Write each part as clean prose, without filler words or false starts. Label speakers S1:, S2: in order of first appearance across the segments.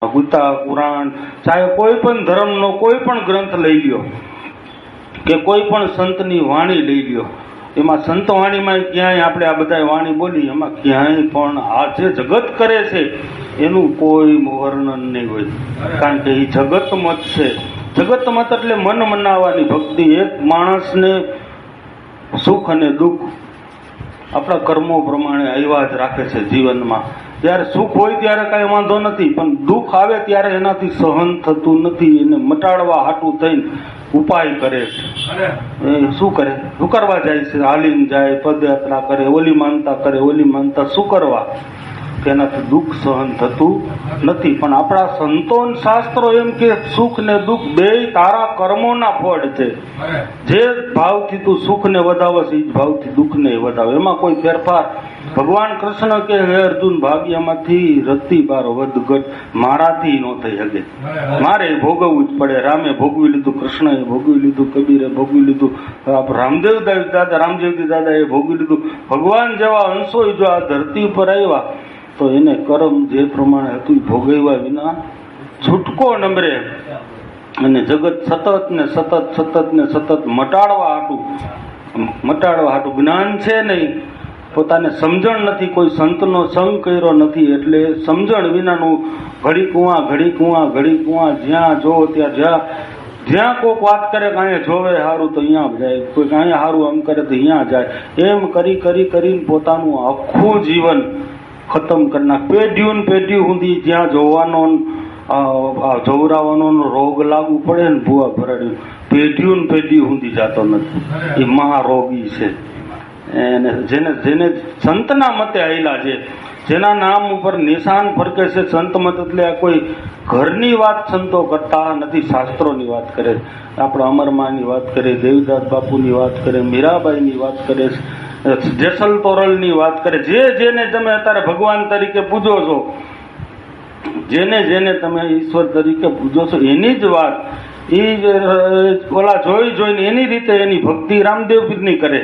S1: ગીતા, પુરાણ, ચાહે કોઈ પણ ધર્મનો કોઈ પણ ગ્રંથ લઈ લ્યો કે કોઈ પણ સંતની વાણી લઈ લ્યો, એમાં સંત વાણીમાં ક્યાંય આપણે આ બધા વાણી બોલી એમાં ક્યાંય પણ આ જે જગત કરે છે એનું કોઈ વર્ણન નહીં હોય, કારણ કે એ જગત મત છે. જગત મત એટલે મન મનાવવાની ભક્તિ. એક માણસને સુખ અને દુઃખ આપણા કર્મો પ્રમાણે આવ્યા જ રાખે છે જીવનમાં. જ્યારે સુખ હોય ત્યારે કાંઈ વાંધો નથી, પણ દુઃખ આવે ત્યારે એનાથી સહન થતું નથી. એને મટાડવા હાટું થઈને ઉપાય કરે છે. એ શું કરે? શું કરવા જાય છે? હાલીને જાય, પદયાત્રા કરે, ઓલી માનતા કરે, ઓલી માનતા. શું કરવા? તેનાથી દુઃખ સહન થતું નથી. પણ આપણા સંતો શાસ્ત્રો એમ કે સુખ ને દુઃખ બે તારા કર્મોના ફળ છે. જે ભાવથી તું સુખને વધાવે છે એ જ ભાવથી દુઃખને વધાવે, એમાં કોઈ ફેરફાર. ભગવાન કૃષ્ણ કે હે અર્જુન, ભાગ્યમાંથી રત્તી બાર વધઘટ મારાથી ન થઈ શકે, મારે ભોગવવું જ પડે. રામે ભોગવી લીધું, કૃષ્ણએ ભોગવી લીધું, કબીરે ભોગવી લીધું, રામદેવજી દાદાએ ભોગવી લીધું. ભગવાન જેવા અંશો જો આ ધરતી ઉપર આવ્યા તો એને કર્મ જે પ્રમાણે હતું ભોગવ્યા વિના છૂટકો નમરે. અને જગત સતત ને સતત મટાડવા હાટું જ્ઞાન છે નહીં, પોતાને સમજણ નથી, કોઈ સંતનો સંગ કર્યો નથી, એટલે સમજણ વિનાનું ઘડી કુવા જ્યાં જો જ્યાં કોઈક વાત કરે કે અહીંયા જોવે સારું તો અહીંયા જાય, કોઈ અહીંયા સારું આમ કરે તો અહીંયા જાય, એમ કરીને પોતાનું આખું જીવન ખતમ કરી નાખ. પેઢી સુધી જ્યાં જોવાનો જવરાવાનો રોગ લાગુ પડે ને ભૂવા ભરાડ્યું, પેઢી સુધી જતો નથી. એ મહારોગી છે. એને જેને સંતના મતે આવેલા છે, જેના નામ ઉપર નિશાન ફરકે છે સંત મત, એટલે આ કોઈ ઘરની વાત સંતો કરતા નથી, શાસ્ત્રોની વાત કરે. આપણા અમરમાની વાત કરે, દેવદાસ બાપુની વાત કરે, મીરાબાઈની વાત કરે, જેસલ તોરલની વાત કરે. જેને તમે અત્યારે ભગવાન તરીકે પૂજો છો, જેને તમે ઈશ્વર તરીકે પૂજો છો, એની જ વાત એ ઓલા જોઈને એની રીતે એની ભક્તિ રામદેવ પીરની કરે.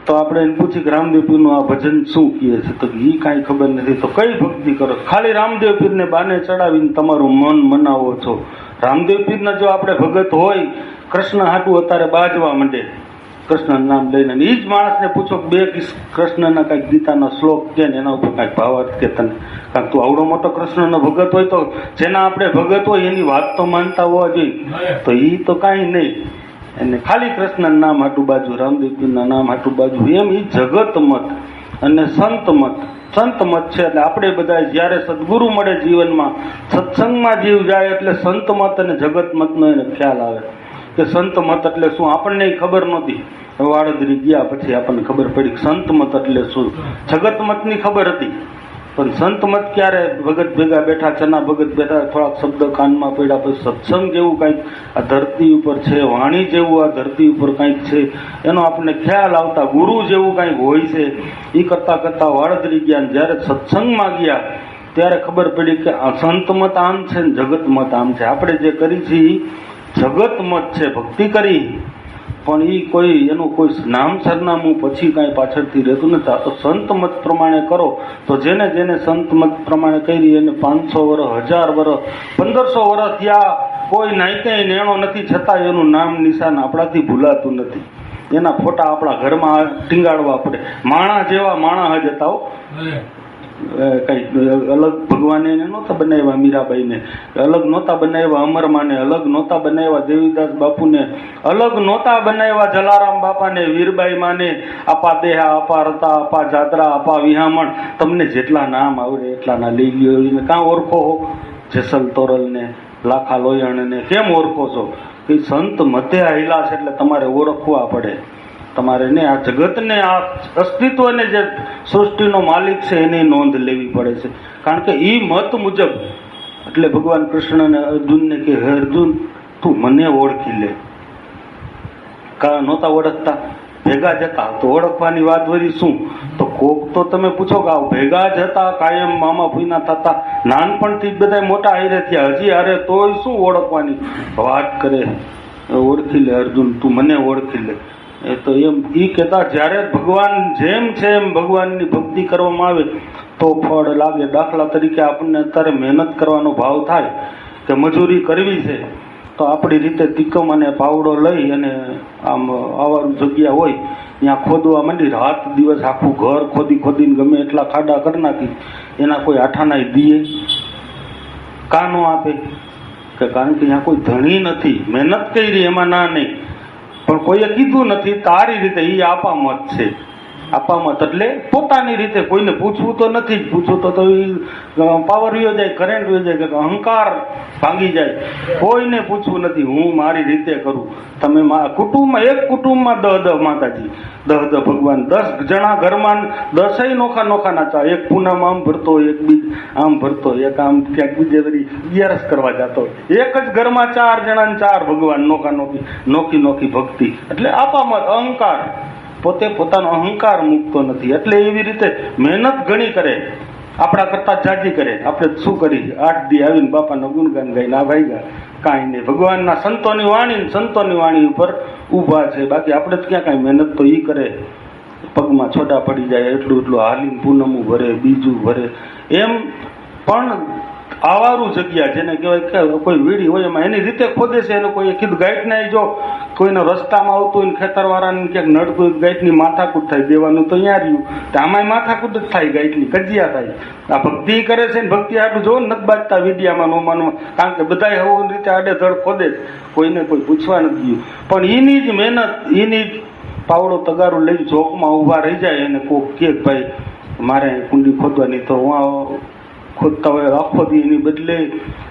S1: તો આપણે એને પૂછી કે રામદેવ પીરનું આ ભજન શું કહે છે, તો એ કાંઈ ખબર નથી. તો કઈ ભક્તિ કરો? ખાલી રામદેવ પીરને બાને ચડાવીને તમારું મન મનાવો છો. રામદેવ પીરના જો આપણે ભગત હોય, કૃષ્ણ હાટું અત્યારે બાજવા માંડે કૃષ્ણ નામ લઈને, એ જ માણસને પૂછો બે કૃષ્ણના કાંઈક ગીતાનો શ્લોક કે એના ઉપર કાંઈક ભાવાર્થ કે તને, કારણ તું આવડો મોટો કૃષ્ણનો ભગત હોય તો જેના આપણે ભગત હોય એની વાત તો માનતા હોવા જોઈએ. તો એ તો કાંઈ નહીં, એને ખાલી કૃષ્ણના નામ હાટું બાજુ, રામદેવજીના નામ હાટું બાજુ, એમ એ જગત મત અને સંત મત છે. એટલે આપણે બધા જયારે સદગુરુ મળે જીવનમાં, સત્સંગમાં જીવ જાય એટલે સંત મત અને જગત મતનો એને ખ્યાલ આવે કે સંત મત એટલે શું. આપણને ખબર નહોતી, વાડોદરી ગયા પછી આપણને ખબર પડી સંત મત એટલે શું. જગત મતની ખબર હતી, પણ સંત મત ક્યારે? ભગત ભેગા બેઠા, ચના ભગત બેઠા, થોડાક શબ્દ કાનમાં પડ્યા, પછી સત્સંગ જેવું કંઈક આ ધરતી ઉપર છે, વાણી જેવું આ ધરતી ઉપર કંઈક છે, એનો આપણને ખ્યાલ આવતા ગુરુ જેવું કંઈક હોય છે. એ કરતા વાડોદરી ગયા, જ્યારે સત્સંગમાં ગયા ત્યારે ખબર પડી કે આ સંત મત આમ છે ને જગત મત આમ છે. આપણે જે કરી છે જગત મત છે, ભક્તિ કરી, પણ એ કોઈ એનું કોઈ નામ સરનામું પછી કાંઈ પાછળથી રહેતું નથી. આ તો સંત મત પ્રમાણે કરો. તો જેને સંત મત પ્રમાણે કરી એને 500 વર્ષ, 1000 વર્ષ, 1500 વર્ષ થયા, કોઈ નાયકે નેણો નથી, છતાં એનું નામ નિશાન આપણાથી ભૂલાતું નથી. એના ફોટા આપણા ઘરમાં ટીંગાડવા પડે. માણા જેવા માણા જ હતા. કઈ અલગ ભગવાને નહોતા બનાવ્યા, મીરાબાઈને અલગ નહોતા બનાવ્યા, અમરમાને અલગ નહોતા બનાવ્યા, દેવીદાસ બાપુને અલગ નહોતા બનાવ્યા, જલારામ બાપાને, વીરબાઈ માને, આપા દેહા, આપા રતા, આપા જાત્રા, આપા વિહામણ. તમને જેટલા નામ આવડે એટલાના લઈ લ્યો. એને કાં ઓળખો હો? જેસલ તોરલને, લાખા લોયણને કેમ ઓળખો છો? કે સંત મતે આવેલા છે એટલે તમારે ઓળખવા પડે. તમારે ને આ જગતને, આ અસ્તિત્વને, જે સૃષ્ટિનો માલિક છે એની નોંધ લેવી પડે છે. કારણ કે એ મત મુજબ, એટલે ભગવાન કૃષ્ણને અર્જુનને કે હે અર્જુન, તું મને ઓળખી લે. કા નહોતા ઓળખતા, ભેગા જ હતા તો ઓળખવાની વાત વળી શું? તો કોક તો તમે પૂછો કે ભેગા જ હતા, કાયમ મામા ફૂઈના થતા, નાનપણથી જ બધા મોટા હારે થયા, હજી હારે તોય શું ઓળખવાની વાત કરે? ઓળખી લે અર્જુન, તું મને ઓળખી લે. એ તો એમ એ કહેતા જ્યારે ભગવાન જેમ છે એમ ભગવાનની ભક્તિ કરવામાં આવે તો ફળ લાગે. દાખલા તરીકે આપણને અત્યારે મહેનત કરવાનો ભાવ થાય કે મજૂરી કરવી છે, તો આપણી રીતે તીકમ અને પાવડો લઈ અને આમ આવારું જગ્યા હોય ત્યાં ખોદવા માંડી, રાત દિવસ આખું ઘર ખોદીને ગમે એટલા ખાડા કરી નાખી, એના કોઈ આઠાના દીએ કાનો આપે કે કારણ કે ત્યાં કોઈ ધણી નથી, મહેનત કરી એમાં ના નહીં, પણ કોઈએ કીધું નથી. તારી રીતે એ આપામત છે. આપામત એટલે પોતાની રીતે, કોઈને પૂછવું તો નથી જ. પૂછવું તો પાવર વ્યો જાય, કરંટ વ્યો જાય, કે અહંકાર ભાંગી જાય. કોઈને પૂછવું નથી, હું મારી રીતે કરું. તમે કુટુંબમાં, એક કુટુંબમાં 10 માતાજી, 10 ભગવાન, 10 જણા ઘરમાં, 10 નોખા નોખા નાચા. એક પૂનમ આમ ભરતો, એક બીજ આમ ભરતો, એક આમ ક્યાંક બીજે બધી 11 કરવા જતો. એક જ ઘરમાં 4 જણા 4 ભગવાન, નોખી નોખી ભક્તિ. એટલે આપામત, અહંકાર. પોતે પોતાનો અહંકાર મૂકતો નથી. એટલે એવી રીતે મહેનત ઘણી કરે, આપણા કરતા જાજી કરે. આપણે શું કરી, 8 દી આવીને બાપાના ગુણગાન ગાઈને આ ભાઈ કાંઈ નહીં. ભગવાનના સંતોની વાણી ઉપર ઊભા છે. બાકી આપણે જ ક્યાં કાંઈ મહેનત તો ઈ કરે, પગમાં છોડા પડી જાય એટલું હાલીને પૂનમું ભરે, બીજું ભરે. એમ પણ આવારું જગ્યા જેને કહેવાય કે કોઈ વીડી હોય એમાં એની રીતે ખોદે છે. એને કોઈ કીધું ગાઈટ ને જો કોઈનો રસ્તામાં આવતું હોય, ખેતરવાળાને ક્યાંક નડતું હોય, ગાઈટની માથાકૂટ થાય, દેવાનું તો અહીંયા રહ્યું. આમાંય માથાકૂટ જ થાય, ગાઈટની કજિયા થાય. આ ભક્તિ કરે છે ને, ભક્તિ આટલું જોવો નથી બાજતા વિડીયામાં નોમાનમાં, કારણ કે બધા એવું રીતે આડેધડ ખોદે છે, કોઈને કોઈ પૂછવા નથી ગયું. પણ એની જ મહેનત, એની જ પાવડો તગારું લઈને ચોકમાં ઊભા રહી જાય અને કોક કે ભાઈ મારે કુંડી ખોદવાની, તો હું ખોદતા હોય આખો દી, એની બદલે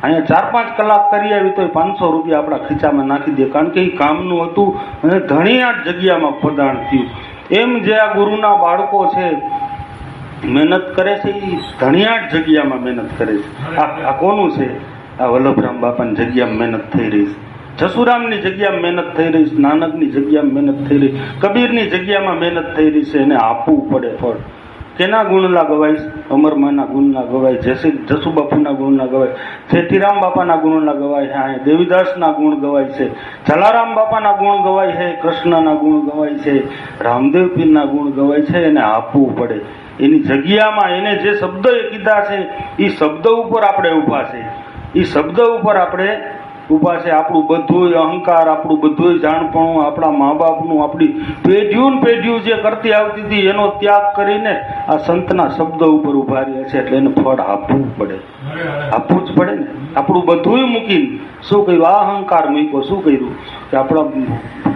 S1: અહીંયા 4-5 કલાક કરી આવી તો 500 રૂપિયા આપણા ખીચામાં નાખી દે, કારણ કે એ કામનું હતું અને ઘણી આ જગ્યામાં ખોદાણ થયું. એમ જે આ ગુરુના બાળકો છે મહેનત કરે છે, એ ધણિયાટ જગ્યામાં મહેનત કરે છે. આ કોનું છે? આ વલ્લભરામ બાપાની જગ્યામાં મહેનત થઈ રહી છે, જસુરામની જગ્યામાં મહેનત થઈ રહી છે, નાનકની જગ્યામાં મહેનત થઈ રહી, કબીરની જગ્યામાં મહેનત થઈ રહી છે. એને આપવું પડે ફળ. કેના ગુણલા ગવાય? અમરમાના ગુણના ગવાય, જસુબાપુના ગુણના ગવાય, જેઠીરામ બાપાના ગુણના ગવાય છે, દેવીદાસના ગુણ ગવાય છે, જલારામ બાપાના ગુણ ગવાય છે, કૃષ્ણના ગુણ ગવાય છે, રામદેવ પીરના ગુણ ગવાય છે. એને આપવું પડે. એની જગ્યામાં એને જે શબ્દ કીધા છે એ શબ્દ ઉપર આપણે ઊભા છે, એ શબ્દ ઉપર આપણે ઊભા છે. આપણું બધું અહંકાર, આપણું બધું જાણપણું, આપણા મા બાપનું, આપણી પેઢીઓ જે કરતી આવતી હતી એનો ત્યાગ કરીને આ સંતના શબ્દ ઉપર ઊભા રહ્યા છે. એટલે એને ફળ આપવું પડે, આપવું જ પડે ને. આપણું બધું મૂકીને શું કર્યું? આ અહંકાર મૂક્યો. શું કર્યું કે આપણા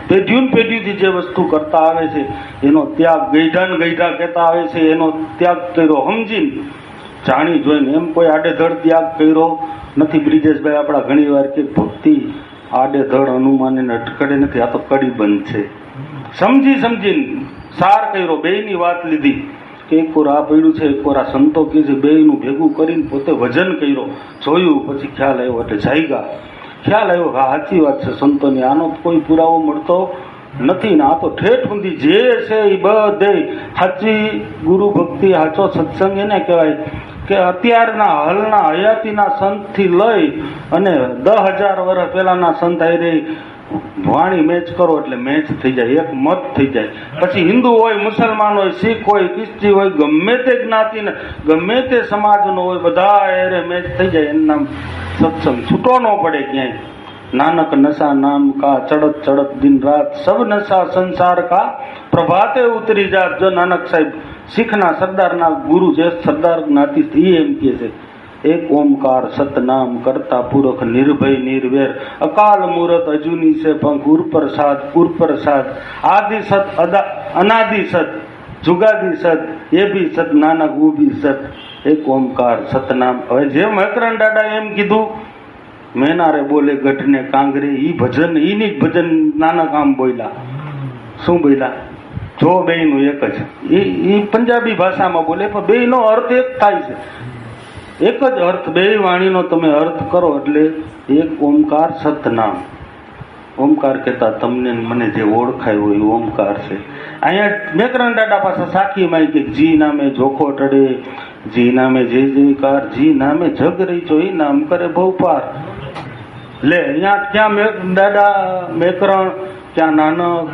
S1: પેઢીઓથી જે વસ્તુ કરતા આવે છે એનો ત્યાગ, ગઈઢા કહેતા આવે છે, એનો ત્યાગ કર્યો સમજીને, જાણી જોઈને. એમ કોઈ આડેધડ ત્યાગ કર્યો નથી. બ્રિજેશભાઈ આપણા ઘણી વાર કે ભક્તિ આડેધડ અનુમાન એને અટકડે નથી, આ તો કડી બંધ છે. સમજીને સાર કર્યો, બેયની વાત લીધી કે એક વાર આ પડ્યું છે, એક વાર આ સંતો કે છે, બેયનું ભેગું કરીને પોતે વજન કર્યો, જોયું, પછી ખ્યાલ આવ્યો. એટલે જાયગા ખ્યાલ આવ્યો કે સાચી વાત છે સંતોની, આનો કોઈ પુરાવો મળતો નથી ને. આ તો ઠેઠ સુધી જે છે એ બધે સાચી ગુરુ ભક્તિ, સાચો સત્સંગ એને કહેવાય કે અત્યારના હાલના હયાતીના સંતથી લઈ અને 10,000 વર્ષ પહેલાના સંત આવી વાણી મેચ કરો એટલે મેચ થઈ જાય, એક મત થઈ જાય. પછી હિન્દુ હોય, મુસલમાન હોય, શીખ હોય, ખ્રિસ્તી હોય, ગમે તે જ્ઞાતિને, ગમે તે સમાજનો હોય, બધા એરે મેચ થઈ જાય. એનું નામ સત્સંગ. છૂટો ન પડે ક્યાંય. નાનક નશા નામ કા ચડત ચડત દિન રાત, સબ નશા સંસાર કા પ્રભાતે ઉતરી જાત. જો નાનક સાહેબ શીખના સરદારના ગુરુ છે, સરદાર જ્ઞાતિ, એ એમ કે છે એક ઓમકાર સતનામ કરતા પુરખ નિર્ભય નિર્વેર, અકાલ મૂરત અજુની છે પંખ, ઉરપ્રસાદ આદિ સત અનાદિ સત, જુગાદી સત, એ બી સત, નાનક ઓ બી સત, એક ઓમકાર સતનામ. હવે જેમ મકરંદ દાદા એમ કીધું, મેનારે બોલે ગઢને કાંગરે, ઈ ભજન, ઈની જ ભજન નાનક આમ બોલ્યા. શું બોલ્યા? જો બેયનું એક જ, એ પંજાબી ભાષામાં બોલે, પણ બેયનો અર્થ એક થાય છે, એક જ અર્થ. બે વાણીનો તમે અર્થ કરો એટલે એક ઓમકાર સતનામ. ઓમકાર કહેતા તમને મને જે ઓળખાય હોય ઓમકાર છે. અહીંયા મેકરણ દાદા પાસે સાખી માં કે જી નામે જોખો ટડે, જી નામે જય જયકાર, જી નામે જગ રહી છો, એ નામ કરે ભવપાર. લે અહીંયા ક્યાં દાદા મેકરણ, ક્યાં નાનક,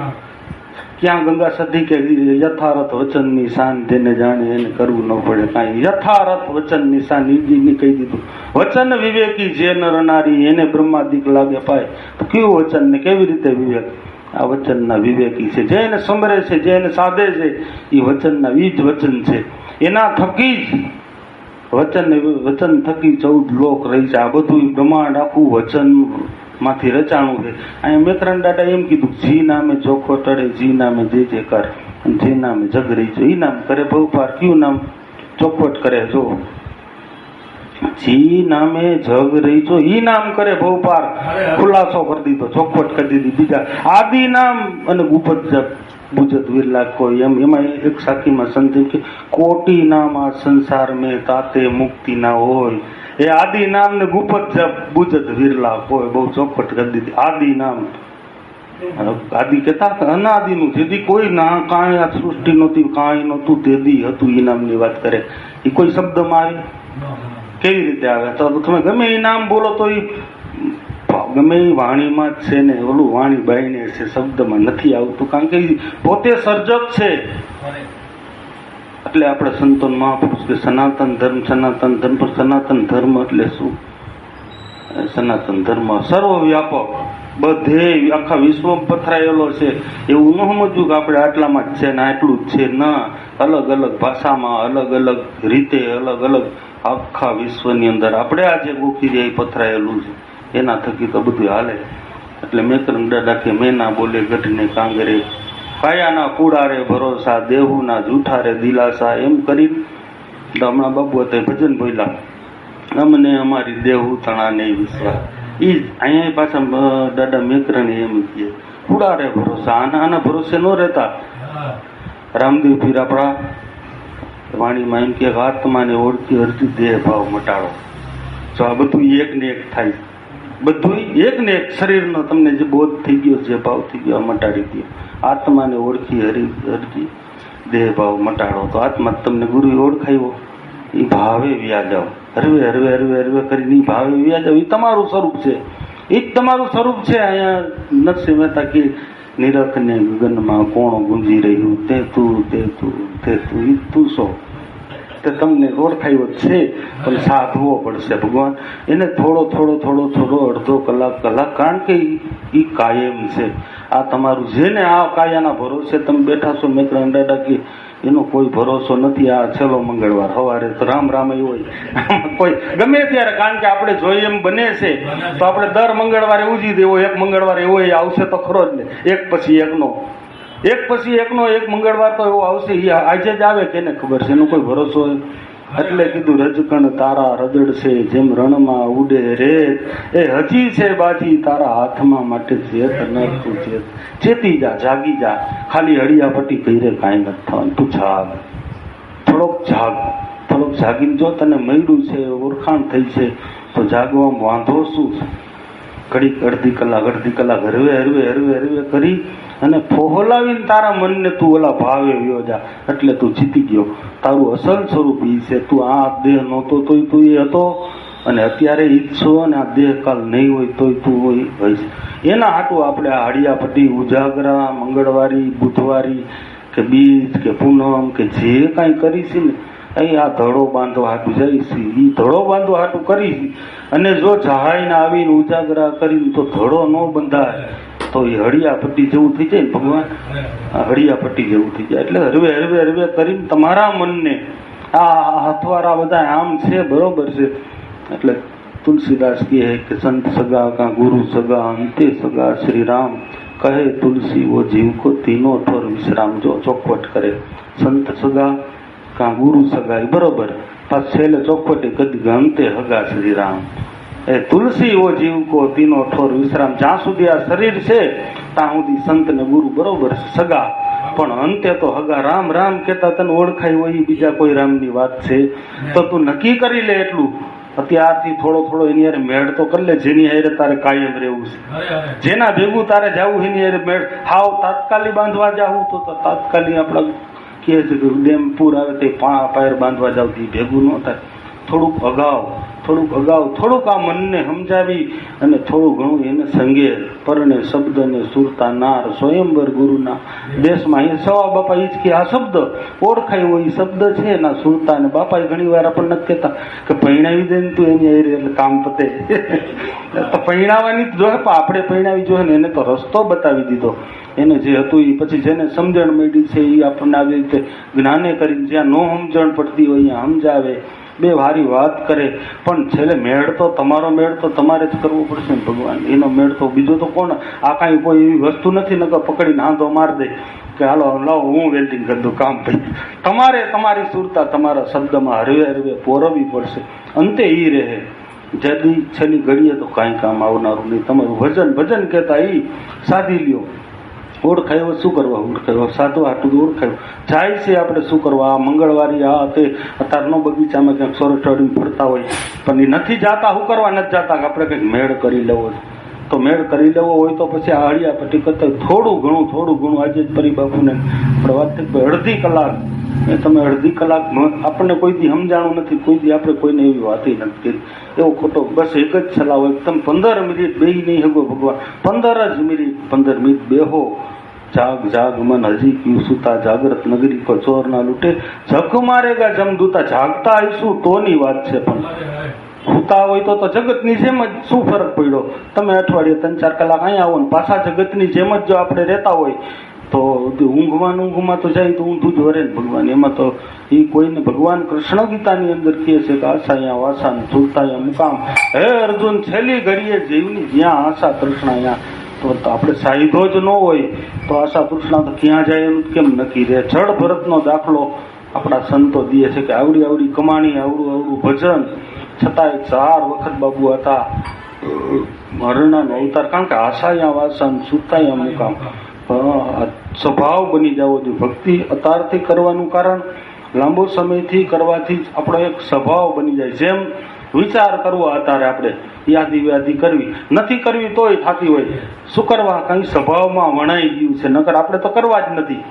S1: ક્યાં ગંગા સતી કે યથારથ વચનની શાન તેને જાણે એને કરવું ન પડે કાંઈ. યથારથ વચનની શાન ઈજીને કહી દીધું. વચન વિવેકી જે નર નારી એને બ્રહ્માદિક લાગે પાય. તો કયું વચન ને કેવી રીતે વિવેક? આ વચનના વિવેકી છે, જે એને સમરે છે, જે એને સાધે છે, એ વચનના ઈ જ વચન છે. એના થકી જ વચન થકી 14 લોક રહી છે. આ બધું બ્રહ્માંડ આખું વચન માંથી રચાણું છે. અહીંયા મેકરણ દાદા એમ કીધું, જી નામે ચોખ્ખો ટળે, જી નામે જે જે કર, જે નામે જગ રહી છે. ઈ નામ કરે ભવપાર. કયું નામ ચોખવટ કરે? જો જી નામે જગ રહી છો, ઈ નામ કરે ભવપાર. ખુલાસો કરી દીધો, ચોખવટ કરી દીધી. બીજા આદિ નામ અને ગુપત જપ બુજત વિરલા કોઈ. એમાં એક સાખીમાં સંત કે કોટી નામ આ સંસાર મેં તાતે મુક્તિ ના હોય. એ આદિ નામ ને ગુપત જપ બુજત વિરલા કોઈ. બહુ ચોખવટ કરી દીધી. આદિ નામ, આદિ કેતા અનાદિનું, જેથી કોઈ ના કાંઈ આ સૃષ્ટિ નહોતી, કાંઈ નહોતું, તેદી હતું. એ નામની વાત કરે. એ કોઈ શબ્દમાં આવે? કેવી રીતે આવે? તો તમે ગમે એ નામ બોલો તો એ ગમે એ વાણીમાં જ છે ને, ઓલું વાણી બાઈને છે, શબ્દમાં નથી આવતું. કારણ કે પોતે સર્જક છે. એટલે આપણે સંતોન મહાપુરુષ કે સનાતન ધર્મ, સનાતન ધર્મ. પર સનાતન ધર્મ એટલે શું? સનાતન ધર્મ સર્વવ્યાપક, બધે આખા વિશ્વમાં પથરાયેલો છે. એવું ન સમજવું કે આપણે આટલામાં જ છે ને આટલું જ છે. ના, અલગ અલગ ભાષામાં, અલગ અલગ રીતે, અલગ અલગ આખા વિશ્વની અંદર આપણે આજે ગોખી જાય પથરાયેલું છે. એના થકી તો બધું હાલે. એટલે મેકરણ દાદા કે મેના બોલે ગઢને કાંગરે, કાયાના કુડારે ભરોસા, દેહુના જૂઠારે દિલાસા. એમ કરી હમણાં બાબુ હતા ભજન બોલ્યા, અમને અમારી દેહુ તણા નહીં વિશ્વાસ. એ અહીંયા પાછા દાદા મેકરણ એમ કહે કુડારે ભરોસા. આના ભરોસે ન રહેતા. રામદેવ પીર આપણા વાણીમાં એમ કે આત્માને ઓળખી અરજી દેહ ભાવ મટાડો. જો આ બધું એક ને એક થાય, બધું એક ને એક શરીરનો તમને જે બોધ થઈ ગયો, જે ભાવ થઈ ગયો, મટાડી દો. આત્માને ઓળખી અરજી દેહ ભાવ મટાડો. તો આત્મા તમને ગુરુ ઓળખાયો, એ ભાવે વ્યા જાઓ. હરવે હરવે હરવે હરવે કરીને ભાવે વ્યા જાઓ. એ તમારું સ્વરૂપ છે, એ જ તમારું સ્વરૂપ છે. અહીંયા નરસિંહ મહેતા કે નિરખ ને ગગનમાં કોણ ગુંજી રહ્યું, તે તું તે તું તે તું. ઈ તું છો તે તમને ઓળખાયો છે, પણ સાધવો પડશે ભગવાન એને થોડો થોડો થોડો થોડો, અડધો કલાક કલાક. કારણ કે એ કાયમ છે. આ તમારું જેને આ કાયાના ભરોસે તમે બેઠા છો, મેકરણ દાદા કે એનો કોઈ ભરોસો નથી. આ છેલ્લો મંગળવાર સવારે તો રામ રામ એ હોય કોઈ ગમે ત્યારે. કારણ કે આપણે જોઈએ એમ બને છે તો આપણે દર મંગળવારે ઉજી દેવો. એક મંગળવાર એવો આવશે તો ખરો જ ને, એક પછી એકનો એક મંગળવાર તો એવો આવશે. એ આજે જ આવે કે ને ખબર છે, એનો કોઈ ભરોસો. એટલે કીધું રજકણ તારા રજડ છે, જેમ રણમાં ઉડે રે એ હજી છે બાજી તારા હાથમાં. માટે ચેત નતું ચેત, ચેતી જા, જાગી જા. ખાલી હળિયા પટ્ટી કહી કાંઈ નથી થવાનું. તું જાગ, થોડોક જાગીને જો તને મળ્યું છે, ઓળખાણ થઈ છે, તો જાગવામાં વાંધો શું છે? ઘડીક અડધી કલાક હરવે કરી અને ફોહલાવીને તારા મનને તું ઓલા ભાવે વ્યો જા. એટલે તું જીતી ગયો. તારું અસલ સ્વરૂપ ઈ છે. તું આ દેહ નહોતો તોય તું એ હતો, અને અત્યારે ઈ જ છો. અને આ દેહ કાલ નહીં હોય તોય તું હોય. એના હાટું આપણે આ હળિયાપટ્ટી, ઉજાગરા, મંગળવારી, બુધવારી કે બીજ કે પૂનમ કે જે કાંઈ કરીશી ને, અહીં આ ધડો બાંધવા હાટું જઈશી. એ ધડો બાંધવા હાટું કરીશી. અને જો જહાઈને આવીને ઉજાગરા કરીને તો ધડો ન બંધાય તો એ હળિયાપટ્ટી જેવું થઈ જાય ને ભગવાન. હળિયાપટ્ટી જેવું થઈ જાય. એટલે હરવે કરીને તમારા મનને આ હથવારા બધા આમ છે, બરોબર છે. એટલે તુલસીદાસ કહે કે સંત સગા કા ગુરુ સગા, અંતે સગા શ્રી રામ. કહે તુલસી વો જીવ કો તીનો ઠોર વિશ્રામ. જો ચોખવટ કરે સંત સગા કા ગુરુ સગા, બરોબર. પાછ છેલ્લે ચોખવટે કદી અંતે હગા શ્રી રામ. એ તુલસી વો જીવ કો તીનો ઠોર વિશ્રામ. જ્યાં સુધી આ શરીર છે ત્યાં સુધી સંત ને ગુરુ બરોબર સગા, પણ અંતે તો હગા રામ. રામ કેતા તને ઓળખાય હોય બીજા કોઈ રામની વાત છે તો તું નક્કી કરી લે એટલું. અત્યારથી થોડો એની યારે મેળ તો કરી લે. જેની હારે તારે કાયમ રહેવું છે, જેના ભેગું તારે જવું એની હારે મેળ. હાવ તાત્કાલિક બાંધવા જાવું તો તાત્કાલિક આપડા કે છે કે ડેમ પૂર આવે તે પાયર બાંધવા જાવ ભેગું ન થાય. થોડુંક અગાઉ થોડુંક અગાઉ થોડુંક આ મનને સમજાવી અને થોડું ઘણું એને સંગે પરણે શબ્દ ને સુરતા નાર સ્વયંવર ગુરુના દેશમાં એ સવા બાપા એ જ કે આ શબ્દ ઓળખાય હોય એ શબ્દ છે એના સુરતા ને બાપા ઘણી વાર આપણને નથી કહેતા કે પૈણાવી દે ને તું એની એટલે કામ પતે તો પૈણાવાની જ જોઈએ પણ આપણે પૈણાવી જોઈએ ને એને તો રસ્તો બતાવી દીધો એને જે હતું એ પછી જેને સમજણ મળી છે એ આપણને આવી રીતે જ્ઞાને કરીને જ્યાં નો સમજણ પડતી હોય અહીંયા સમજાવે બે વારી વાત કરે પણ છેલ્લે મેળ તો તમારો મેળ તો તમારે જ કરવો પડશે ને ભગવાન એનો મેળ તો બીજો તો કોણ આ કાંઈ કોઈ એવી વસ્તુ નથી નકર પકડીને હાંધો માર દે કે હાલો લાવો હું વેલ્ડિંગ કરી દઉં કામ થઈ તમારે તમારી સુરતા તમારા શબ્દમાં હરવે હરવે પોરવવી પડશે અંતે એ રહે જદી છેલ્લી ઘડીએ તો કાંઈ કામ આવનારું નહીં તમારું ભજન કહેતા એ સાધી લ્યો ઓળખાયો શું કરવા ઓળખાયો સાધુ આટલું ઓળખાયું જાય છે આપણે શું કરવા આ મંગળવારી આ તે અત્યારનો બગીચામાં ક્યાંક સોરઠવાડીને ફરતા હોય પણ એ નથી જાતા શું કરવા નથી જાતા કે આપણે કંઈક મેળ કરી લેવો તો મેળ કરી લેવો હોય તો પછી આ હળિયા પટ્ટી કરતા થોડું ઘણું આજે જ પરિબાપુને આપણે વાત થઈ અડધી કલાક એ તમે અડધી કલાક આપણને કોઈથી સમજાણું નથી કોઈથી આપણે કોઈને એવી વાત નથી કરી એવો ખોટો બસ એક જ સલાહ હોય તમે 15 મિનિટ બેહી નહીં શકો ભગવાન 15 મિનિટ બેહો જાગ મન હજી ક્યુ સુતા જાગ્રત નગરી કો ચોર ના લૂટે જગ મારેગા જમદૂતા જાગતા આવીશું તોની વાત છે પણ સુતા હોય તો જગતની જેમ જ શું ફરક પડ્યો તમે અઠવાડિયે 3-4 કલાક અહીંયા આવો ને પાછા જગતની જેમ જ જો આપણે રહેતા હોય તો ઊંઘમાં તો જાય તો ઊંધું જ વરે ને ભગવાન એમાં તો એ કોઈને ભગવાન કૃષ્ણ ગીતાની અંદર કહે છે કે આશા વાસા ઝૂલતા મુકામ હે અર્જુન છેલ્લી ઘડીએ જીવની જ્યાં આશા તૃષ્ણા અહીંયા તો આપણે સાહિધો જ ન હોય તો આશા તૃષ્ણા તો ક્યાં જાય એનું કેમ નક્કી રહે જળ ભરતનો દાખલો આપણા સંતો દે છે કે આવડી કમાણી આવડું ભજન છતાંય 4 વખત બાબુ હતા મરણાનો અવતાર કારણ કે આશા વાસા સુતા મુકામ સ્વભાવ બની જવો જોઈએ ભક્તિ અતારથી કરવાનું કારણ લાંબો સમયથી કરવાથી જ આપણો એક સ્વભાવ બની જાય જેમ વિચાર કરવો અત્યારે આપણે યાદી કરવી નથી કરવી તોય થતી હોય શું કરવા કઈ સ્વભાવમાં વણાઈ ગયું છે નકર આપણે તો કરવા જ નથી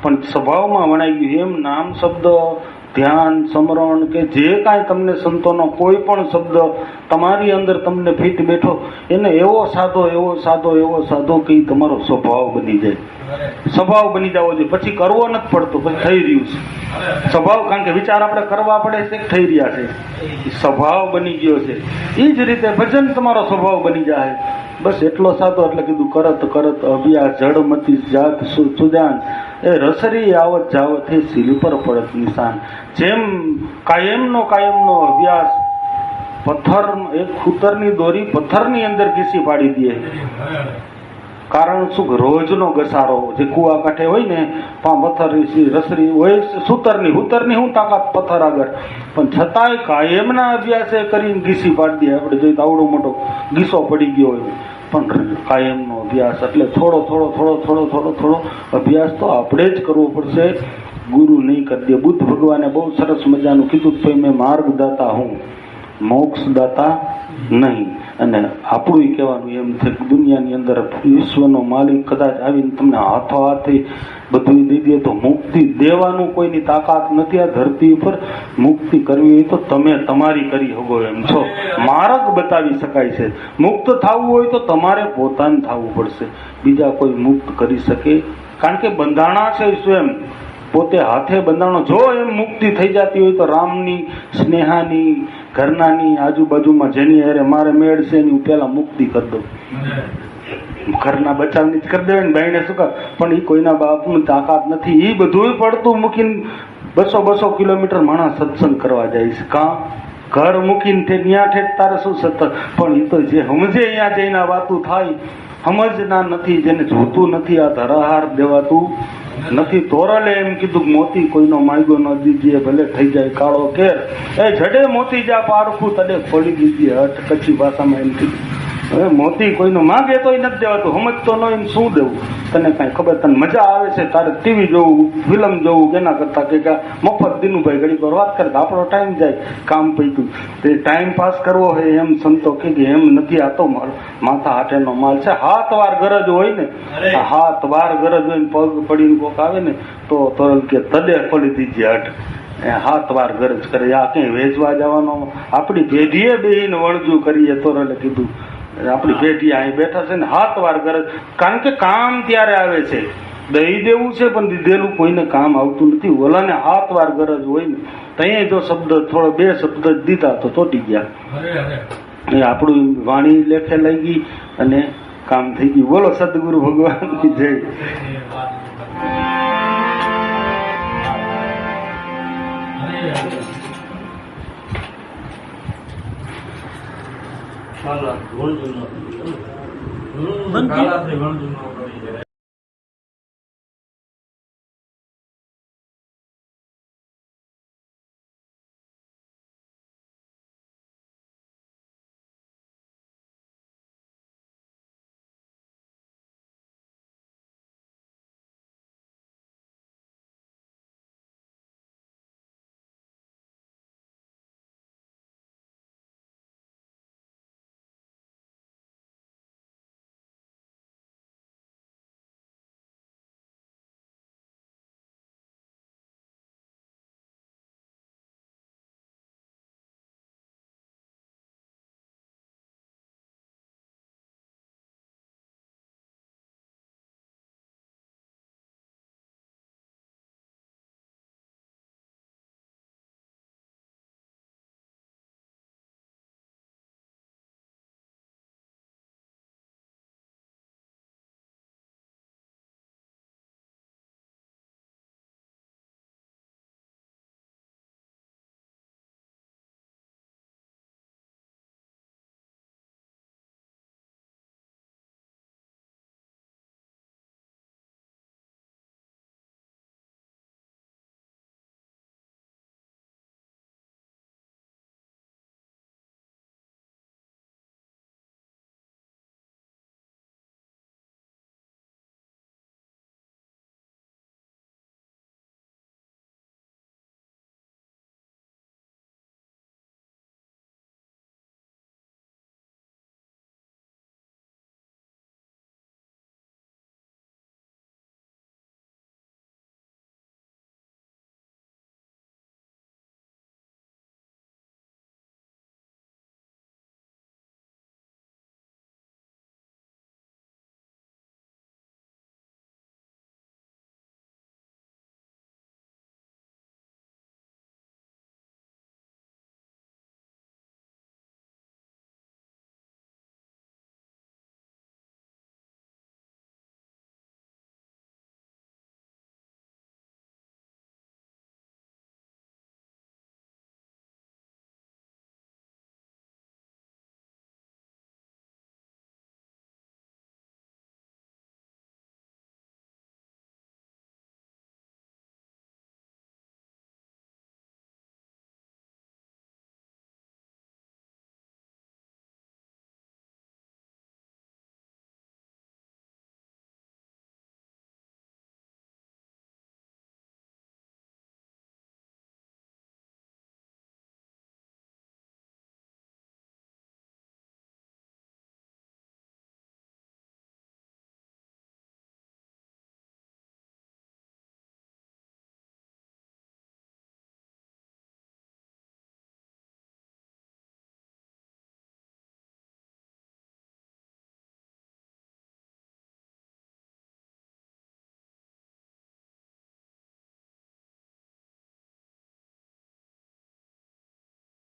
S1: પણ સ્વભાવમાં વણાઈ ગયું એમ નામ શબ્દ ધ્યાન સમરણ કે જે કાંઈ તમને સંતોનો કોઈ પણ શબ્દ તમારી અંદર તમને ફીટ બેઠો એને એવો સાધો કે તમારો સ્વભાવ બની જાય સ્વભાવ બની જવો જોઈએ પછી કરવો નથી પડતો પછી થઈ રહ્યું છે સ્વભાવ કારણ કે વિચાર આપણે કરવા પડે છે થઈ રહ્યા છે સ્વભાવ બની ગયો છે એ જ રીતે ભજન તમારો સ્વભાવ બની જાય બસ એટલો સાધો એટલે કીધું કરત અભ્યાસ જડમતી જાત સુજાન એ રસરી આવત જાવત એ શીલ પર પડત નિશાન જેમ કાયમનો અભ્યાસ પથ્થર એક ખૂતરની દોરી પથ્થરની અંદર ઘીસી પાડી દે કારણ શું રોજનો ઘસારો જે કુવા કાંઠે હોય ને પથ્થર રસરી હોય સૂતરની હું તાકાત પથ્થર આગળ પણ છતાંય કાયમના અભ્યાસે કરીને ઘીસી પાડી દે આપણે જોઈએ તો આવડો મોટો ઘીસો પડી ગયો હોય પણ કાયમનો અભ્યાસ એટલે થોડો અભ્યાસ તો આપણે જ કરવો પડશે ગુરુ નહીં કરી દે બુદ્ધ ભગવાને બહુ સરસ મજાનું કીધું તો મેં માર્ગદાતા હું મોક્ષ દાતા નહીં અને આપણું કહેવાનું એમ છે કે દુનિયાની અંદર વિશ્વનો માલિક કદાચ આવીને તમને હાથો હાથે બધું દઈ દે તો મુક્તિ દેવાનું કોઈની તાકાત નથી આ ધરતી ઉપર મુક્તિ કરવી હોય તો તમે તમારી કરી શકો એમ છો માર્ગ બતાવી શકાય છે મુક્ત થવું હોય તો તમારે પોતાને થવું પડશે બીજા કોઈ મુક્ત કરી શકે કારણ કે બંધાણા છે સ્વયં પોતે હાથે બંધાણો જો એમ મુક્તિ થઈ જતી હોય તો રામની સ્નેહાની ઘરનાની આજુબાજુમાં જેની હારે મારે મેળ છે એની પેલા મુક્તિ કરી દઉં ઘરના બચાવની જ કરી દેવાય ને ભાઈને શું કર પણ એ કોઈના બાપની તાકાત નથી એ બધું પડતું મૂકીને 200 કિલોમીટર માણસ સત્સંગ કરવા જાય છે કાં ઘર મૂકીને ત્યાં ઠેઠ તારે શું સતત પણ એ તો જે સમજે અહીંયા જઈને વાતું થાય સમજના નથી જેને જોતું નથી આ ધરાહાર દેવાતું નથી તોરલે એમ કીધું મોતી કોઈનો માંગ્યો ન દીજીએ ભલે થઈ જાય કાળો કેર એ જડે મોતી જા પારખું તડે ખોલી દીજીએ હટ કચ્છી ભાષામાં એમ કીધું હવે મોતી કોઈનું માંગે તોય નથી દેવાતું સમજતો ન એમ શું દેવું તને કાંઈ ખબર તને મજા આવે છે તારે ટીવી જોવું ફિલ્મ જોવું એના કરતા કે મફત દિનુભાઈ ઘડી પર વાત કરે આપણો ટાઈમ જાય કામ પૈતું તે ટાઈમ પાસ કરવો હોય એમ સંતો કે એમ નથી આ તો માથા હાટેનો માલ છે હાથ વાર ગરજ હોય ને હાથ વાર ગરજ હોય ને પગ પડીને કોક આવે ને તો તરલ કે તડે ખોલી દીજીએ હટ એ હાથ વાર ગરજ કરે. આ ક્યાંય વેચવા જવાનો આપણી પેઢીએ બેહીને વણજું કરીએ તો એટલે કીધું આપણી પેઢી અહીં બેઠા છે ને હાથ વાર ગરજ, કારણ કે કામ ત્યારે આવે છે. દઈ દેવું છે પણ દીધેલું કોઈને કામ આવતું નથી. ઓલાને હાથ વાર ગરજ હોય ને ત્યાં જો શબ્દ થોડો 2 શબ્દ જ દીધા તો તોટી ગયા. એ આપણું વાણી લેખે લઈ ગઈ અને કામ થઈ ગયું. બોલો સદગુરુ ભગવાનની જય.
S2: વણજુ